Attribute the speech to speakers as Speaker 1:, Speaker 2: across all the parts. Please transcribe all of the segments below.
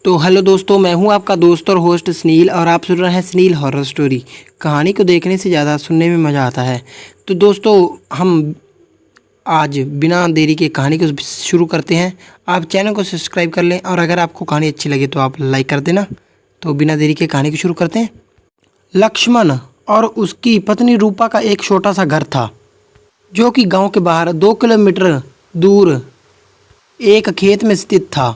Speaker 1: तो हेलो दोस्तों, मैं हूं आपका दोस्त और होस्ट सुनील और आप सुन रहे हैं सुनील हॉरर स्टोरी। कहानी को देखने से ज़्यादा सुनने में मज़ा आता है। तो दोस्तों, हम आज बिना देरी के कहानी को शुरू करते हैं। आप चैनल को सब्सक्राइब कर लें और अगर आपको कहानी अच्छी लगे तो आप लाइक कर देना। तो बिना देरी के कहानी को शुरू करते हैं। लक्ष्मण और उसकी पत्नी रूपा का एक छोटा सा घर था जो कि गाँव के बाहर 2 किलोमीटर दूर एक खेत में स्थित था।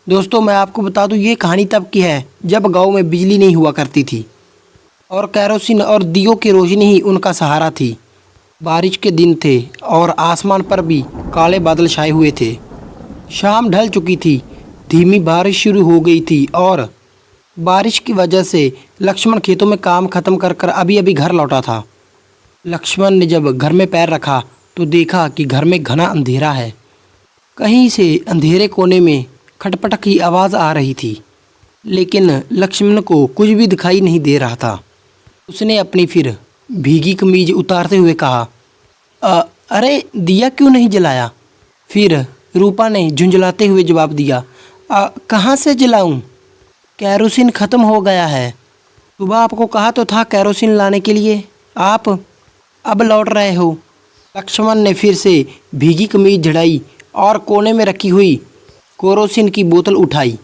Speaker 1: दोस्तों, मैं आपको बता दूं, ये कहानी तब की है जब गांव में बिजली नहीं हुआ करती थी और कैरोसिन और दियों की रोशनी ही उनका सहारा थी। बारिश के दिन थे और आसमान पर भी काले बादल छाए हुए थे। शाम ढल चुकी थी, धीमी बारिश शुरू हो गई थी और बारिश की वजह से लक्ष्मण खेतों में काम खत्म कर कर अभी अभी घर लौटा था। लक्ष्मण ने जब घर में पैर रखा तो देखा कि घर में घना अंधेरा है। कहीं से अंधेरे कोने में खटपट की आवाज़ आ रही थी, लेकिन लक्ष्मण को कुछ भी दिखाई नहीं दे रहा था। उसने अपनी फिर भीगी कमीज उतारते हुए कहा, अरे दिया क्यों नहीं जलाया?" फिर रूपा ने झुंझलाते हुए जवाब दिया, कहाँ से जलाऊं? कैरोसिन ख़त्म हो गया है। सुबह आपको कहा तो था कैरोसिन लाने के लिए, आप अब लौट रहे हो। लक्ष्मण ने फिर से भीगी कमीज झड़ाई और कोने में रखी हुई केरोसिन की बोतल उठाई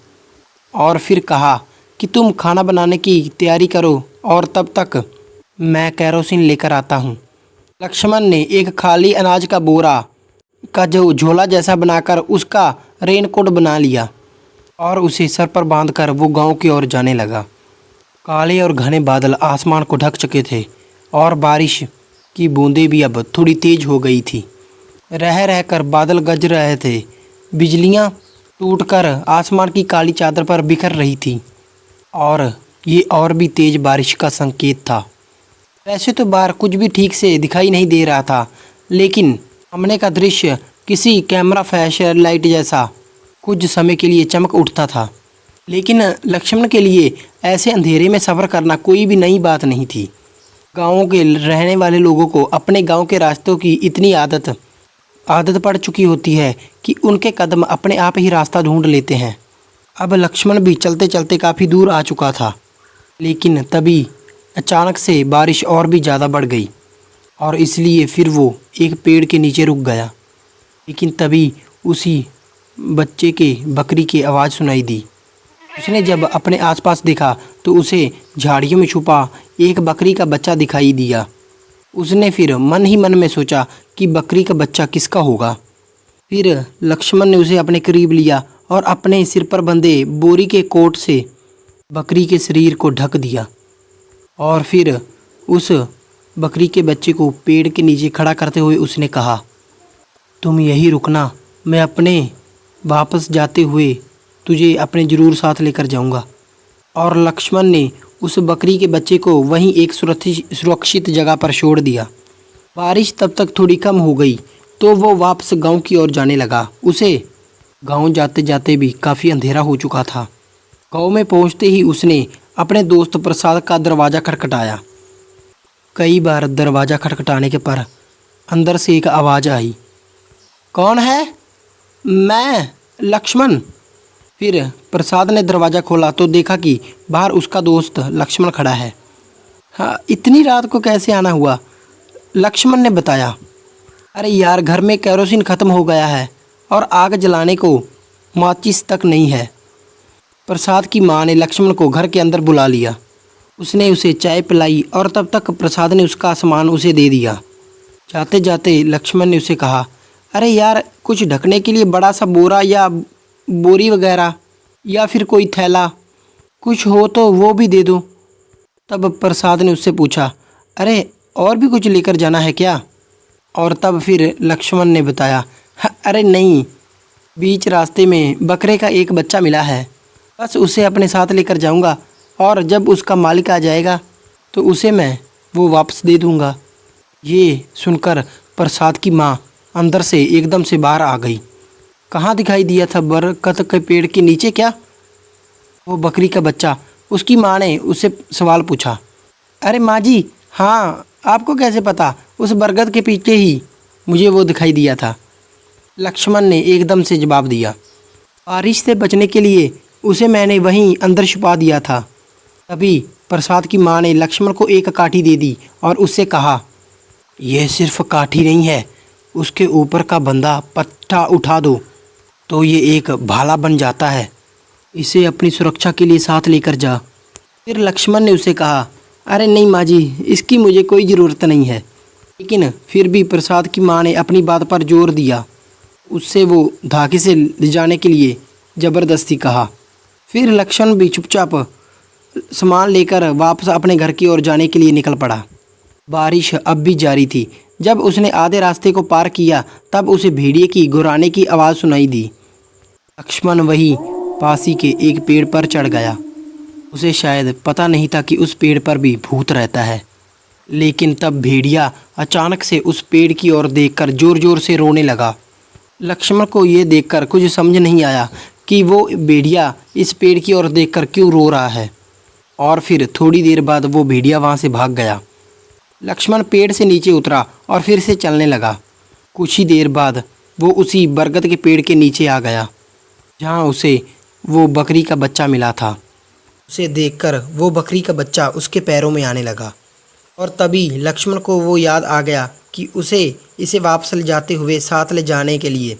Speaker 1: और फिर कहा कि तुम खाना बनाने की तैयारी करो और तब तक मैं केरोसिन लेकर आता हूँ। लक्ष्मण ने एक खाली अनाज का बोरा का जो झोला जैसा बनाकर उसका रेनकोट बना लिया और उसे सर पर बांधकर वो गांव की ओर जाने लगा। काले और घने बादल आसमान को ढक चुके थे और बारिश की बूंदें भी अब थोड़ी तेज हो गई थी। रह रहकर बादल गरज रहे थे, बिजलियाँ टूटकर आसमान की काली चादर पर बिखर रही थी और ये और भी तेज बारिश का संकेत था। वैसे तो बाहर कुछ भी ठीक से दिखाई नहीं दे रहा था, लेकिन सामने का दृश्य किसी कैमरा फ्लैश लाइट जैसा कुछ समय के लिए चमक उठता था। लेकिन लक्ष्मण के लिए ऐसे अंधेरे में सफ़र करना कोई भी नई बात नहीं थी। गाँव के रहने वाले लोगों को अपने गाँव के रास्तों की इतनी आदत पड़ चुकी होती है कि उनके कदम अपने आप ही रास्ता ढूंढ लेते हैं। अब लक्ष्मण भी चलते चलते काफ़ी दूर आ चुका था, लेकिन तभी अचानक से बारिश और भी ज़्यादा बढ़ गई और इसलिए फिर वो एक पेड़ के नीचे रुक गया। लेकिन तभी उसी बच्चे के बकरी की आवाज़ सुनाई दी। उसने जब अपने आसपास देखा तो उसे झाड़ियों में छुपा एक बकरी का बच्चा दिखाई दिया। उसने फिर मन ही मन में सोचा कि बकरी का बच्चा किसका होगा। फिर लक्ष्मण ने उसे अपने करीब लिया और अपने सिर पर बंधे बोरी के कोट से बकरी के शरीर को ढक दिया और फिर उस बकरी के बच्चे को पेड़ के नीचे खड़ा करते हुए उसने कहा, तुम यहीं रुकना, मैं अपने वापस जाते हुए तुझे अपने ज़रूर साथ लेकर जाऊंगा। और लक्ष्मण ने उस बकरी के बच्चे को वहीं एक सुरक्षित जगह पर छोड़ दिया। बारिश तब तक थोड़ी कम हो गई तो वो वापस गांव की ओर जाने लगा। उसे गांव जाते जाते भी काफ़ी अंधेरा हो चुका था। गांव में पहुंचते ही उसने अपने दोस्त प्रसाद का दरवाज़ा खटखटाया। कई बार दरवाज़ा खटखटाने के पर अंदर से एक आवाज़ आई, कौन है? मैं, लक्ष्मण। फिर प्रसाद ने दरवाज़ा खोला तो देखा कि बाहर उसका दोस्त लक्ष्मण खड़ा है। हाँ, इतनी रात को कैसे आना हुआ? लक्ष्मण ने बताया, अरे यार, घर में केरोसिन ख़त्म हो गया है और आग जलाने को माचिस तक नहीं है। प्रसाद की माँ ने लक्ष्मण को घर के अंदर बुला लिया। उसने उसे चाय पिलाई और तब तक प्रसाद ने उसका सामान उसे दे दिया। जाते जाते लक्ष्मण ने उसे कहा, अरे यार, कुछ ढकने के लिए बड़ा सा बोरा या बोरी वगैरह या फिर कोई थैला कुछ हो तो वो भी दे दो। तब प्रसाद ने उससे पूछा, अरे और भी कुछ लेकर जाना है क्या? और तब फिर लक्ष्मण ने बताया, अरे नहीं, बीच रास्ते में बकरे का एक बच्चा मिला है, बस उसे अपने साथ लेकर जाऊंगा और जब उसका मालिक आ जाएगा तो उसे मैं वो वापस दे दूंगा। ये सुनकर प्रसाद की माँ अंदर से एकदम से बाहर आ गई। कहाँ दिखाई दिया था? बरगद के पेड़ के नीचे क्या? वो बकरी का बच्चा। उसकी माँ ने उससे सवाल पूछा, अरे माँ जी, हाँ, आपको कैसे पता? उस बरगद के पीछे ही मुझे वो दिखाई दिया था। लक्ष्मण ने एकदम से जवाब दिया। बारिश से बचने के लिए उसे मैंने वहीं अंदर छुपा दिया था। तभी प्रसाद की माँ ने लक्ष्मण को एक काठी दे दी और उससे कहा, यह सिर्फ काठी नहीं है, उसके ऊपर का बंधा पट्टा उठा दो तो ये एक भाला बन जाता है। इसे अपनी सुरक्षा के लिए साथ लेकर जा। फिर लक्ष्मण ने उसे कहा, अरे नहीं माँ जी, इसकी मुझे कोई ज़रूरत नहीं है। लेकिन फिर भी प्रसाद की माँ ने अपनी बात पर जोर दिया। उससे वो धागे से ले जाने के लिए ज़बरदस्ती कहा। फिर लक्ष्मण भी चुपचाप सामान लेकर वापस अपने घर की ओर जाने के लिए निकल पड़ा। बारिश अब भी जारी थी। जब उसने आधे रास्ते को पार किया तब उसे भेड़िए की गुर्राने की आवाज़ सुनाई दी। लक्ष्मण वहीं पास ही के एक पेड़ पर चढ़ गया। उसे शायद पता नहीं था कि उस पेड़ पर भी भूत रहता है। लेकिन तब भेड़िया अचानक से उस पेड़ की ओर देखकर ज़ोर ज़ोर से रोने लगा। लक्ष्मण को ये देखकर कुछ समझ नहीं आया कि वो भेड़िया इस पेड़ की ओर देखकर क्यों रो रहा है। और फिर थोड़ी देर बाद वो भेड़िया वहाँ से भाग गया। लक्ष्मण पेड़ से नीचे उतरा और फिर से चलने लगा। कुछ ही देर बाद वो उसी बरगद के पेड़ के नीचे आ गया जहाँ उसे वो बकरी का बच्चा मिला था। उसे देखकर वो बकरी का बच्चा उसके पैरों में आने लगा और तभी लक्ष्मण को वो याद आ गया कि उसे इसे वापस ले जाते हुए साथ ले जाने के लिए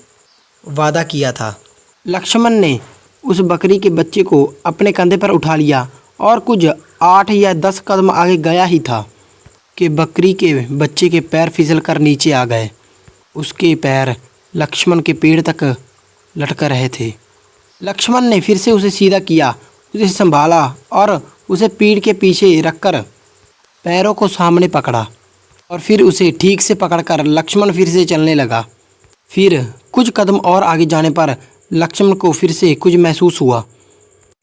Speaker 1: वादा किया था। लक्ष्मण ने उस बकरी के बच्चे को अपने कंधे पर उठा लिया और कुछ 8 या 10 कदम आगे गया ही था कि बकरी के बच्चे के पैर फिसल कर नीचे आ गए। उसके पैर लक्ष्मण के पेड़ तक लटक रहे थे। लक्ष्मण ने फिर से उसे सीधा किया, उसे संभाला और उसे पीठ के पीछे रखकर पैरों को सामने पकड़ा और फिर उसे ठीक से पकड़कर लक्ष्मण फिर से चलने लगा। फिर कुछ कदम और आगे जाने पर लक्ष्मण को फिर से कुछ महसूस हुआ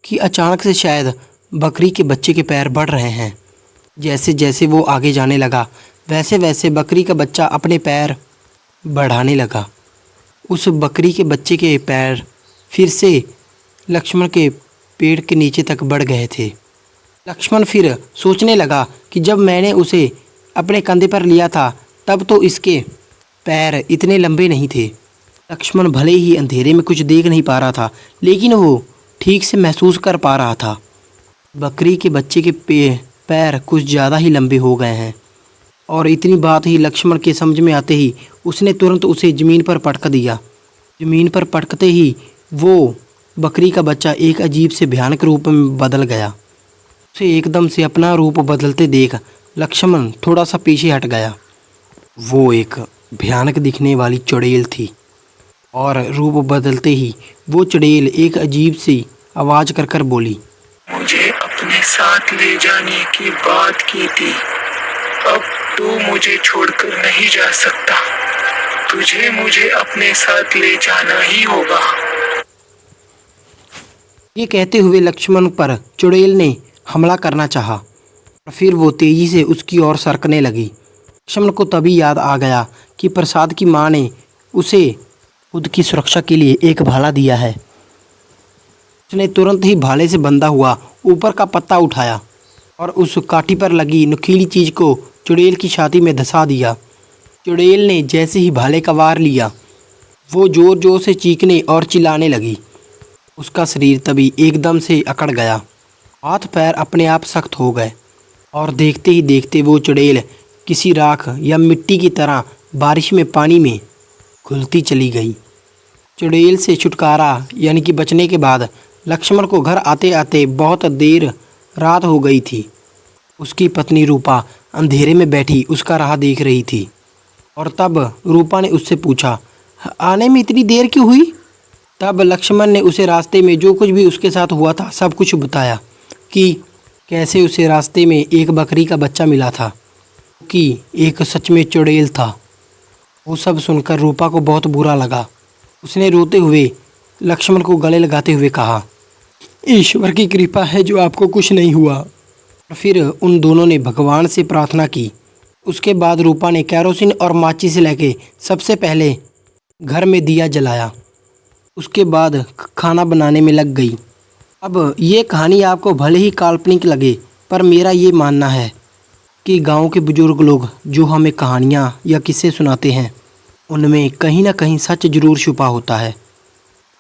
Speaker 1: कि अचानक से शायद बकरी के बच्चे के पैर बढ़ रहे हैं। जैसे जैसे वो आगे जाने लगा वैसे वैसे बकरी का बच्चा अपने पैर बढ़ाने लगा। उस बकरी के बच्चे के पैर फिर से लक्ष्मण के पेड़ के नीचे तक बढ़ गए थे। लक्ष्मण फिर सोचने लगा कि जब मैंने उसे अपने कंधे पर लिया था तब तो इसके पैर इतने लंबे नहीं थे। लक्ष्मण भले ही अंधेरे में कुछ देख नहीं पा रहा था लेकिन वो ठीक से महसूस कर पा रहा था। बकरी के बच्चे के पैर कुछ ज़्यादा ही लंबे हो गए हैं। और इतनी बात ही लक्ष्मण के समझ में आते ही उसने तुरंत उसे ज़मीन पर पटक दिया। ज़मीन पर पटकते ही वो बकरी का बच्चा एक अजीब से भयानक रूप में बदल गया। उसे एकदम से अपना रूप बदलते देख लक्ष्मण थोड़ा सा पीछे हट गया। वो एक भयानक दिखने वाली चुड़ैल थी और रूप बदलते ही वो चुड़ैल एक अजीब सी आवाज़ कर कर बोली,
Speaker 2: मुझे अपने साथ ले जाने की बात की थी, अब तू मुझे छोड़कर नहीं जा सकता, तुझे मुझे अपने साथ ले जाना ही होगा।
Speaker 1: ये कहते हुए लक्ष्मण पर चुड़ैल ने हमला करना चाहा और फिर वो तेजी से उसकी ओर सरकने लगी। लक्ष्मण को तभी याद आ गया कि प्रसाद की माँ ने उसे खुद की सुरक्षा के लिए एक भाला दिया है। उसने तुरंत ही भाले से बंधा हुआ ऊपर का पत्ता उठाया और उस काठी पर लगी नुकीली चीज़ को चुड़ैल की छाती में धंसा दिया। चुड़ैल ने जैसे ही भाले का वार लिया वो ज़ोर ज़ोर से चीखने और चिल्लाने लगी। उसका शरीर तभी एकदम से अकड़ गया, हाथ पैर अपने आप सख्त हो गए और देखते ही देखते वो चुड़ैल किसी राख या मिट्टी की तरह बारिश में पानी में घुलती चली गई। चुड़ैल से छुटकारा यानी कि बचने के बाद लक्ष्मण को घर आते आते बहुत देर रात हो गई थी। उसकी पत्नी रूपा अंधेरे में बैठी उसका राह देख रही थी और तब रूपा ने उससे पूछा, आने में इतनी देर क्यों हुई? तब लक्ष्मण ने उसे रास्ते में जो कुछ भी उसके साथ हुआ था सब कुछ बताया कि कैसे उसे रास्ते में एक बकरी का बच्चा मिला था कि एक सच में चुड़ैल था। वो सब सुनकर रूपा को बहुत बुरा लगा। उसने रोते हुए लक्ष्मण को गले लगाते हुए कहा, ईश्वर की कृपा है जो आपको कुछ नहीं हुआ। फिर उन दोनों ने भगवान से प्रार्थना की। उसके बाद रूपा ने कैरोसिन और माचिस लेके सबसे पहले घर में दिया जलाया। उसके बाद खाना बनाने में लग गई। अब ये कहानी आपको भले ही काल्पनिक लगे पर मेरा ये मानना है कि गांव के बुजुर्ग लोग जो हमें कहानियाँ या किस्से सुनाते हैं उनमें कहीं ना कहीं सच ज़रूर छुपा होता है।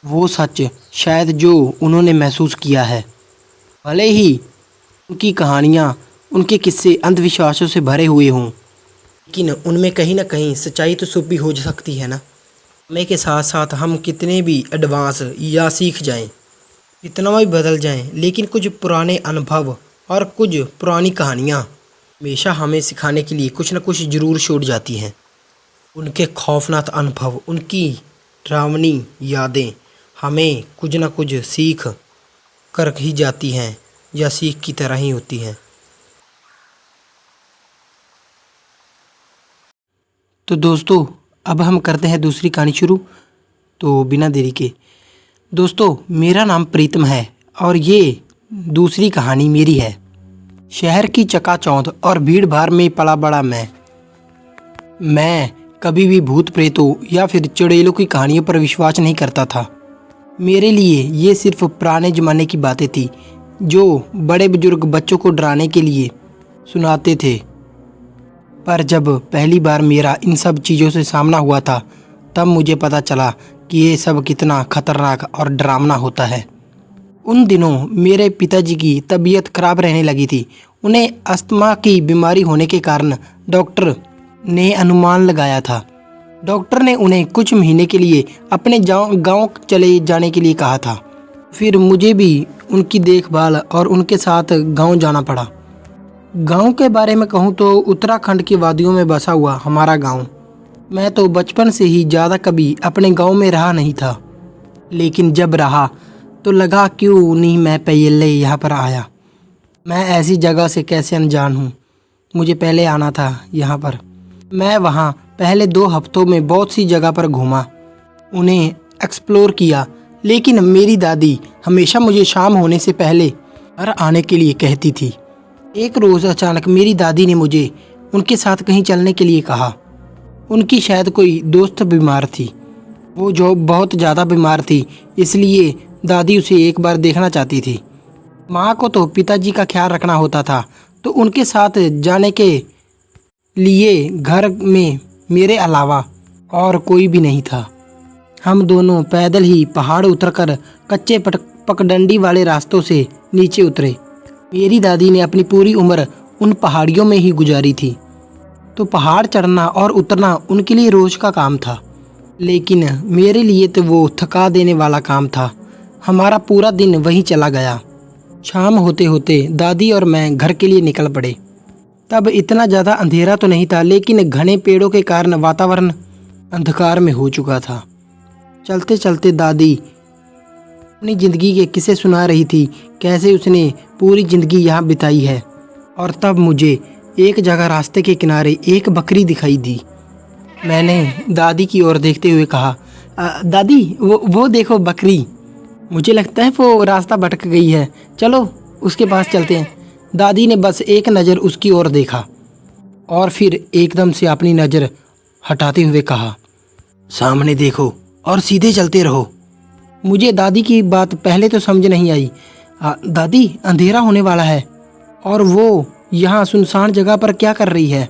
Speaker 1: वो सच शायद जो उन्होंने महसूस किया है। भले ही उनकी कहानियाँ, उनके किस्से अंधविश्वासों से भरे हुए हों, लेकिन उनमें कहीं ना कहीं सच्चाई तो छुपी हो सकती है ना। समय के साथ साथ हम कितने भी एडवांस या सीख जाएं, कितना भी बदल जाएं, लेकिन कुछ पुराने अनुभव और कुछ पुरानी कहानियाँ हमेशा हमें सिखाने के लिए कुछ न कुछ ज़रूर छोड़ जाती हैं। उनके खौफनाक अनुभव, उनकी डरावनी यादें हमें कुछ न कुछ सीख कर ही जाती हैं या सीख की तरह ही होती हैं। तो दोस्तों, अब हम करते हैं दूसरी कहानी शुरू। तो बिना देरी के दोस्तों, मेरा नाम प्रीतम है और ये दूसरी कहानी मेरी है। शहर की चकाचौंध और भीड़ भाड़ में पला बड़ा मैं कभी भी भूत प्रेतों या फिर चुड़ैलों की कहानियों पर विश्वास नहीं करता था। मेरे लिए ये सिर्फ पुराने ज़माने की बातें थी जो बड़े बुजुर्ग बच्चों को डराने के लिए सुनाते थे। पर जब पहली बार मेरा इन सब चीज़ों से सामना हुआ था, तब मुझे पता चला कि ये सब कितना खतरनाक और डरावना होता है। उन दिनों मेरे पिताजी की तबीयत खराब रहने लगी थी। उन्हें अस्थमा की बीमारी होने के कारण डॉक्टर ने अनुमान लगाया था। डॉक्टर ने उन्हें कुछ महीने के लिए अपने गांव चले जाने के लिए कहा था। फिर मुझे भी उनकी देखभाल और उनके साथ गांव जाना पड़ा। गांव के बारे में कहूँ तो उत्तराखंड की वादियों में बसा हुआ हमारा गांव। मैं तो बचपन से ही ज़्यादा कभी अपने गांव में रहा नहीं था, लेकिन जब रहा तो लगा क्यों नहीं मैं पहले यहाँ पर आया। मैं ऐसी जगह से कैसे अनजान हूँ। मुझे पहले आना था यहाँ पर। मैं वहाँ पहले 2 हफ्तों में बहुत सी जगह पर घूमा, उन्हें एक्सप्लोर किया, लेकिन मेरी दादी हमेशा मुझे शाम होने से पहले घर आने के लिए कहती थी। एक रोज़ अचानक मेरी दादी ने मुझे उनके साथ कहीं चलने के लिए कहा। उनकी शायद कोई दोस्त बीमार थी, वो जो बहुत ज़्यादा बीमार थी, इसलिए दादी उसे एक बार देखना चाहती थी। माँ को तो पिताजी का ख्याल रखना होता था, तो उनके साथ जाने के लिए घर में मेरे अलावा और कोई भी नहीं था। हम दोनों पैदल ही पहाड़ उतरकर कच्चे पगडंडी वाले रास्तों से नीचे उतरे। मेरी दादी ने अपनी पूरी उम्र उन पहाड़ियों में ही गुजारी थी, तो पहाड़ चढ़ना और उतरना उनके लिए रोज़ का काम था, लेकिन मेरे लिए तो वो थका देने वाला काम था। हमारा पूरा दिन वहीं चला गया। शाम होते होते दादी और मैं घर के लिए निकल पड़े। तब इतना ज़्यादा अंधेरा तो नहीं था, लेकिन घने पेड़ों के कारण वातावरण अंधकार में हो चुका था। चलते चलते दादी अपनी ज़िंदगी के किस्से सुना रही थी, कैसे उसने पूरी ज़िंदगी यहाँ बिताई है। और तब मुझे एक जगह रास्ते के किनारे एक बकरी दिखाई दी। मैंने दादी की ओर देखते हुए कहा, दादी वो देखो बकरी। मुझे लगता है वो रास्ता भटक गई है, चलो उसके पास चलते हैं। दादी ने बस एक नज़र उसकी ओर देखा और फिर एकदम से अपनी नज़र हटाते हुए कहा, सामने देखो और सीधे चलते रहो। मुझे दादी की बात पहले तो समझ नहीं आई। दादी, अंधेरा होने वाला है और वो यहाँ सुनसान जगह पर क्या कर रही है?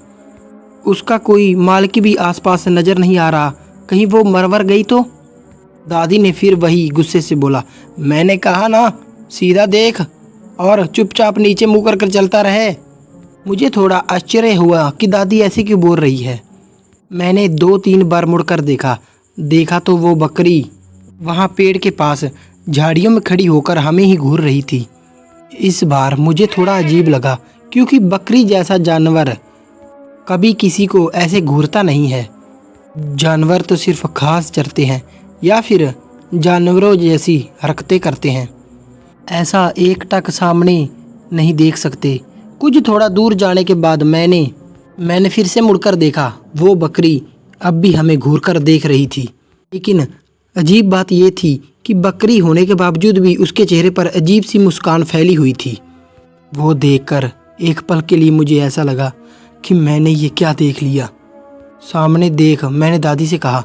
Speaker 1: उसका कोई मालिक भी आसपास नज़र नहीं आ रहा, कहीं वो मरवर गई तो? दादी ने फिर वही गुस्से से बोला, मैंने कहा ना सीधा देख और चुपचाप नीचे मुँह कर चलता रहे। मुझे थोड़ा आश्चर्य हुआ कि दादी ऐसे क्यों बोल रही है। मैंने 2-3 बार मुड़कर देखा तो वो बकरी वहाँ पेड़ के पास झाड़ियों में खड़ी होकर हमें ही घूर रही थी। इस बार मुझे थोड़ा अजीब लगा, क्योंकि बकरी जैसा जानवर कभी किसी को ऐसे घूरता नहीं है। जानवर तो सिर्फ घास चरते हैं या फिर जानवरों जैसी हरकतें करते हैं, ऐसा एकटक सामने नहीं देख सकते। कुछ थोड़ा दूर जाने के बाद मैंने फिर से मुड़कर देखा। वो बकरी अब भी हमें घूरकर देख रही थी, लेकिन अजीब बात यह थी कि बकरी होने के बावजूद भी उसके चेहरे पर अजीब सी मुस्कान फैली हुई थी। वो देखकर एक पल के लिए मुझे ऐसा लगा कि मैंने ये क्या देख लिया। सामने देख मैंने दादी से कहा,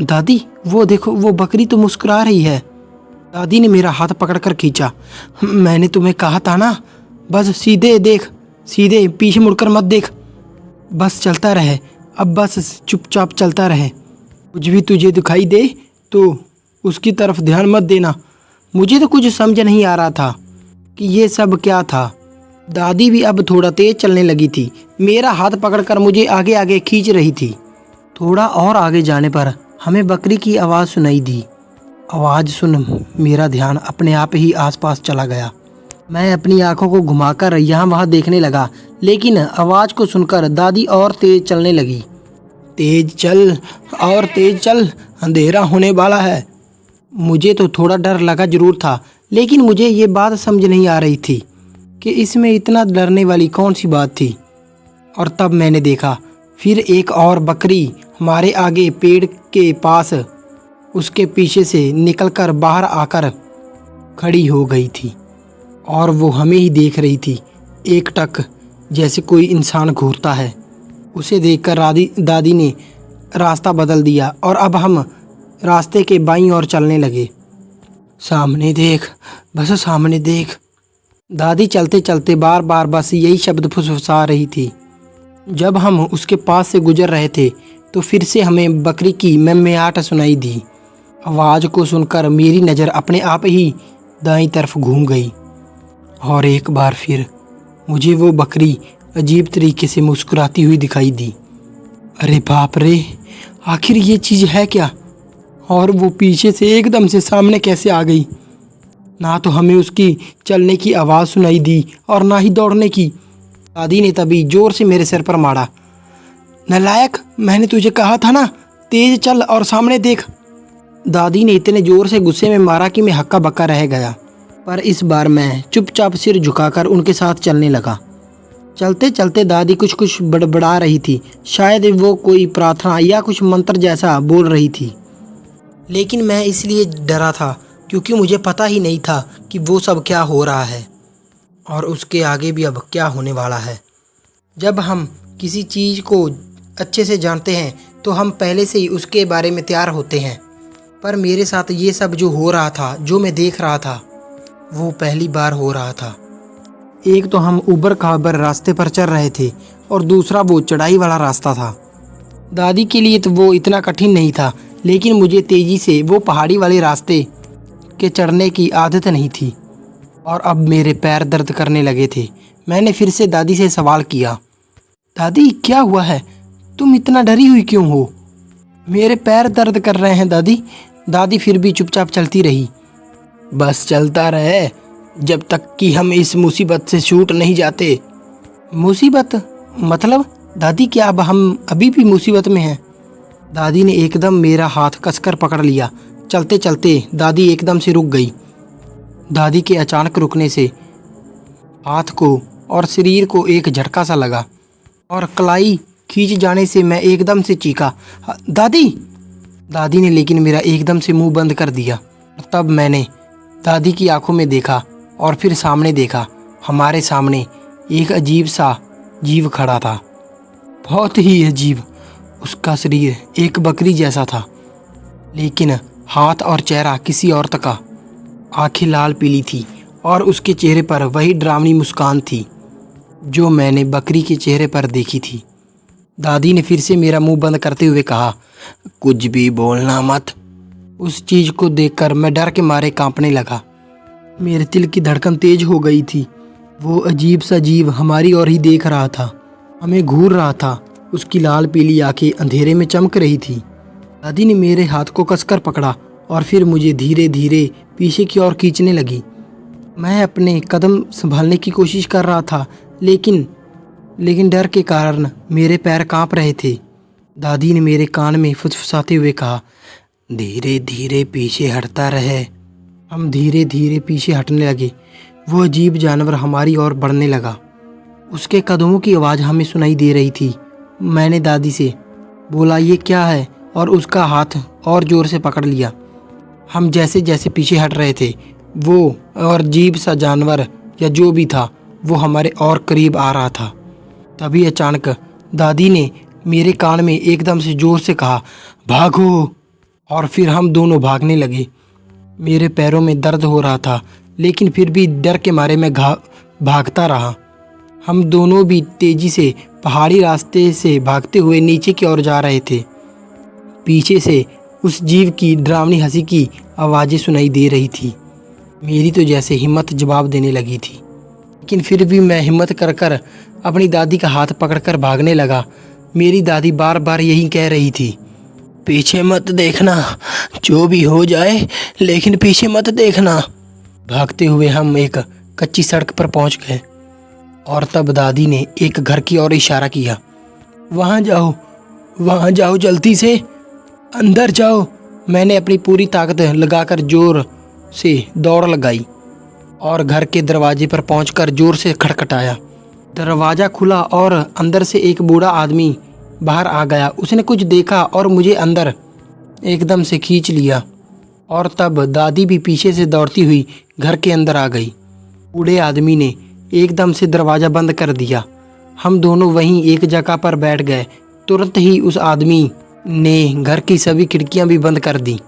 Speaker 1: दादी वो देखो, वो बकरी तो मुस्कुरा रही है। दादी ने मेरा हाथ पकड़कर खींचा। मैंने तुम्हें कहा था ना, बस सीधे देख, सीधे, पीछे मुड़कर मत देख, बस चलता रहे। अब बस चुपचाप चलता रहे। कुछ भी तुझे दिखाई दे तो उसकी तरफ ध्यान मत देना। मुझे तो कुछ समझ नहीं आ रहा था कि ये सब क्या था। दादी भी अब थोड़ा तेज चलने लगी थी, मेरा हाथ पकड़कर मुझे आगे आगे खींच रही थी। थोड़ा और आगे जाने पर हमें बकरी की आवाज़ सुनाई दी। आवाज़ सुन मेरा ध्यान अपने आप ही आसपास चला गया। मैं अपनी आंखों को घुमाकर यहाँ वहाँ देखने लगा, लेकिन आवाज़ को सुनकर दादी और तेज चलने लगी। तेज चल और तेज चल, अंधेरा होने वाला है। मुझे तो थोड़ा डर लगा जरूर था, लेकिन मुझे ये बात समझ नहीं आ रही थी कि इसमें इतना डरने वाली कौन सी बात थी। और तब मैंने देखा, फिर एक और बकरी हमारे आगे पेड़ के पास उसके पीछे से निकलकर बाहर आकर खड़ी हो गई थी और वो हमें ही देख रही थी, एकटक जैसे कोई इंसान घूरता है। उसे देखकर दादी ने रास्ता बदल दिया और अब हम रास्ते के बाईं ओर चलने लगे। सामने देख, बस सामने देख। दादी चलते चलते बार बार बस यही शब्द फुसफुसा रही थी। जब हम उसके पास से गुजर रहे थे तो फिर से हमें बकरी की महमयाहट सुनाई दी। आवाज़ को सुनकर मेरी नज़र अपने आप ही दाईं तरफ घूम गई और एक बार फिर मुझे वो बकरी अजीब तरीके से मुस्कुराती हुई दिखाई दी। अरे बाप रे, आखिर ये चीज़ है क्या? और वो पीछे से एकदम से सामने कैसे आ गई? ना तो हमें उसकी चलने की आवाज़ सुनाई दी और ना ही दौड़ने की। दादी ने तभी जोर से मेरे सिर पर मारा। नालायक, मैंने तुझे कहा था ना, तेज चल और सामने देख। दादी ने इतने जोर से गुस्से में मारा कि मैं हक्का बक्का रह गया, पर इस बार मैं चुपचाप सिर झुकाकर उनके साथ चलने लगा। चलते चलते दादी कुछ कुछ बड़बड़ा रही थी, शायद वो कोई प्रार्थना या कुछ मंत्र जैसा बोल रही थी। लेकिन मैं इसलिए डरा था क्योंकि मुझे पता ही नहीं था कि वो सब क्या हो रहा है और उसके आगे भी अब क्या होने वाला है। जब हम किसी चीज़ को अच्छे से जानते हैं तो हम पहले से ही उसके बारे में तैयार होते हैं, पर मेरे साथ ये सब जो हो रहा था, जो मैं देख रहा था, वो पहली बार हो रहा था। एक तो हम ऊबड़ खाबड़ रास्ते पर चल रहे थे और दूसरा वो चढ़ाई वाला रास्ता था। दादी के लिए तो वो इतना कठिन नहीं था, लेकिन मुझे तेज़ी से वो पहाड़ी वाले रास्ते के चढ़ने की आदत नहीं थी और अब मेरे पैर दर्द करने लगे थे। मैंने फिर से दादी से सवाल किया, दादी क्या हुआ है? तुम इतना डरी हुई क्यों हो? मेरे पैर दर्द कर रहे हैं दादी। दादी फिर भी चुपचाप चलती रही। बस चलता रहे जब तक कि हम इस मुसीबत से छूट नहीं जाते। मुसीबत मतलब? दादी क्या अब हम अभी भी मुसीबत में हैं? दादी ने एकदम मेरा हाथ कसकर पकड़ लिया। चलते चलते दादी एकदम से रुक गई। दादी के अचानक रुकने से हाथ को और शरीर को एक झटका सा लगा और कलाई खींच जाने से मैं एकदम से चीखा, दादी! दादी ने लेकिन मेरा एकदम से मुंह बंद कर दिया। तब मैंने दादी की आंखों में देखा और फिर सामने देखा। हमारे सामने एक अजीब सा जीव खड़ा था, बहुत ही अजीब। उसका शरीर एक बकरी जैसा था, लेकिन हाथ और चेहरा किसी औरत का। आंखें लाल पीली थी और उसके चेहरे पर वही डरावनी मुस्कान थी जो मैंने बकरी के चेहरे पर देखी थी। दादी ने फिर से मेरा मुंह बंद करते हुए कहा, कुछ भी बोलना मत। उस चीज़ को देखकर मैं डर के मारे कांपने लगा। मेरे दिल की धड़कन तेज हो गई थी। वो अजीब सा जीव हमारी ओर ही देख रहा था, हमें घूर रहा था। उसकी लाल पीली आंखें अंधेरे में चमक रही थी। दादी ने मेरे हाथ को कसकर पकड़ा और फिर मुझे धीरे धीरे पीछे की ओर खींचने लगी। मैं अपने कदम संभालने की कोशिश कर रहा था, लेकिन डर के कारण मेरे पैर कांप रहे थे। दादी ने मेरे कान में फुसफुसाते हुए कहा, धीरे धीरे पीछे हटता रहे। हम धीरे धीरे पीछे हटने लगे। वो अजीब जानवर हमारी ओर बढ़ने लगा। उसके कदमों की आवाज़ हमें सुनाई दे रही थी। मैंने दादी से बोला, ये क्या है? और उसका हाथ और ज़ोर से पकड़ लिया। हम जैसे जैसे पीछे हट रहे थे, वो और अजीब सा जानवर या जो भी था वो हमारे और करीब आ रहा था। तभी अचानक दादी ने मेरे कान में एकदम से ज़ोर से कहा, भागो! और फिर हम दोनों भागने लगे। मेरे पैरों में दर्द हो रहा था, लेकिन फिर भी डर के मारे मैं भागता रहा। हम दोनों भी तेज़ी से पहाड़ी रास्ते से भागते हुए नीचे की ओर जा रहे थे। पीछे से उस जीव की डरावनी हंसी की आवाज़ें सुनाई दे रही थी। मेरी तो जैसे हिम्मत जवाब देने लगी थी, लेकिन फिर भी मैं हिम्मत कर कर अपनी दादी का हाथ पकड़कर भागने लगा। मेरी दादी बार बार यही कह रही थी, पीछे मत देखना, जो भी हो जाए लेकिन पीछे मत देखना। भागते हुए हम एक कच्ची सड़क पर पहुंच गए और तब दादी ने एक घर की ओर इशारा किया, वहाँ जाओ जल्दी से, अंदर जाओ। मैंने अपनी पूरी ताकत लगाकर जोर से दौड़ लगाई और घर के दरवाजे पर पहुंचकर जोर से खटखटाया। दरवाज़ा खुला और अंदर से एक बूढ़ा आदमी बाहर आ गया। उसने कुछ देखा और मुझे अंदर एकदम से खींच लिया और तब दादी भी पीछे से दौड़ती हुई घर के अंदर आ गई। बूढ़े आदमी ने एकदम से दरवाज़ा बंद कर दिया। हम दोनों वहीं एक जगह पर बैठ गए। तुरंत ही उस आदमी ने घर की सभी खिड़कियां भी बंद कर दी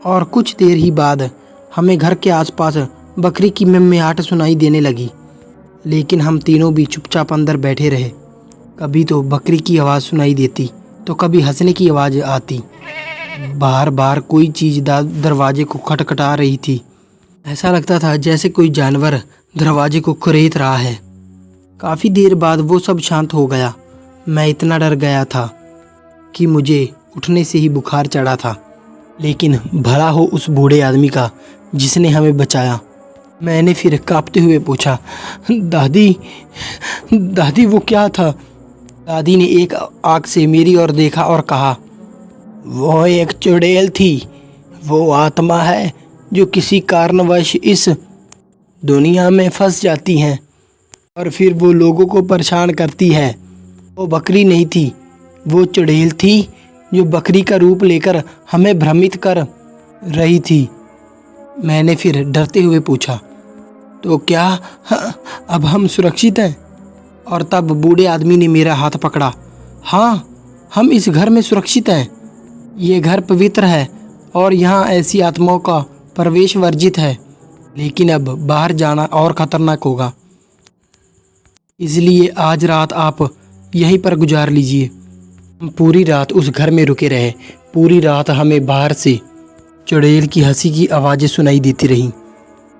Speaker 1: और कुछ देर ही बाद हमें घर के आसपास बकरी की मिमियाहट सुनाई देने लगी, लेकिन हम तीनों भी चुपचाप अंदर बैठे रहे। कभी तो बकरी की आवाज़ सुनाई देती तो कभी हंसने की आवाज़ आती। बार बार कोई चीज़ दरवाजे को खटखटा रही थी। ऐसा लगता था जैसे कोई जानवर दरवाजे को कुरेद रहा है। काफ़ी देर बाद वो सब शांत हो गया। मैं इतना डर गया था कि मुझे उठने से ही बुखार चढ़ा था, लेकिन भला हो उस बूढ़े आदमी का जिसने हमें बचाया। मैंने फिर कांपते हुए पूछा, दादी वो क्या था? दादी ने एक आँख से मेरी ओर देखा और कहा, वो एक चुड़ैल थी। वो आत्मा है जो किसी कारणवश इस दुनिया में फंस जाती हैं और फिर वो लोगों को परेशान करती है। वो बकरी नहीं थी, वो चुड़ैल थी जो बकरी का रूप लेकर हमें भ्रमित कर रही थी। मैंने फिर डरते हुए पूछा, तो क्या अब हम सुरक्षित हैं? और तब बूढ़े आदमी ने मेरा हाथ पकड़ा। हाँ, हम इस घर में सुरक्षित हैं। ये घर पवित्र है और यहाँ ऐसी आत्माओं का प्रवेश वर्जित है, लेकिन अब बाहर जाना और खतरनाक होगा, इसलिए आज रात आप यहीं पर गुजार लीजिए। हम पूरी रात उस घर में रुके रहे। पूरी रात हमें बाहर से चुड़ैल की हंसी की आवाज़ें सुनाई देती रहीं,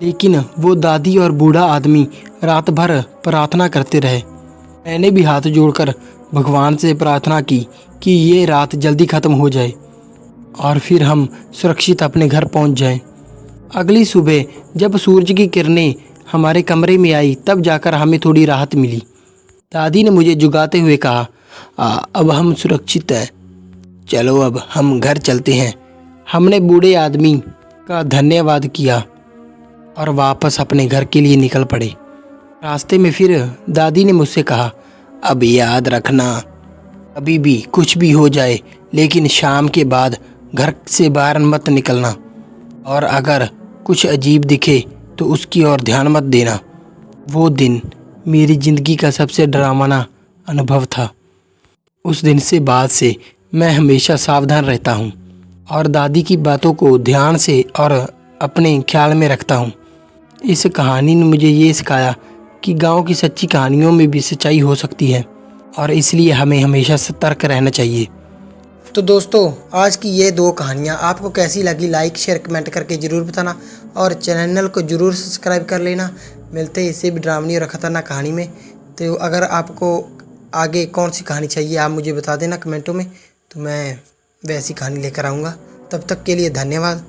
Speaker 1: लेकिन वो दादी और बूढ़ा आदमी रात भर प्रार्थना करते रहे। मैंने भी हाथ जोड़कर भगवान से प्रार्थना की कि ये रात जल्दी ख़त्म हो जाए और फिर हम सुरक्षित अपने घर पहुंच जाएं। अगली सुबह जब सूरज की किरणें हमारे कमरे में आई तब जाकर हमें थोड़ी राहत मिली। दादी ने मुझे जुगाते हुए कहा, अब हम सुरक्षित हैं, चलो अब हम घर चलते हैं। हमने बूढ़े आदमी का धन्यवाद किया और वापस अपने घर के लिए निकल पड़े। रास्ते में फिर दादी ने मुझसे कहा, अब याद रखना, अभी भी कुछ भी हो जाए लेकिन शाम के बाद घर से बाहर मत निकलना, और अगर कुछ अजीब दिखे तो उसकी ओर ध्यान मत देना। वो दिन मेरी ज़िंदगी का सबसे डरावना अनुभव था। उस दिन से बाद से मैं हमेशा सावधान रहता हूँ और दादी की बातों को ध्यान से और अपने ख्याल में रखता हूँ। इस कहानी ने मुझे ये सिखाया कि गांव की सच्ची कहानियों में भी सच्चाई हो सकती है और इसलिए हमें हमेशा सतर्क रहना चाहिए। तो दोस्तों, आज की ये 2 कहानियाँ आपको कैसी लगी, लाइक शेयर कमेंट करके ज़रूर बताना और चैनल को ज़रूर सब्सक्राइब कर लेना। मिलते हैं इससे भी डरावनी और ख़तरनाक कहानी में। तो अगर आपको आगे कौन सी कहानी चाहिए आप मुझे बता देना कमेंटों में, तो मैं वैसी कहानी लेकर आऊँगा। तब तक के लिए धन्यवाद।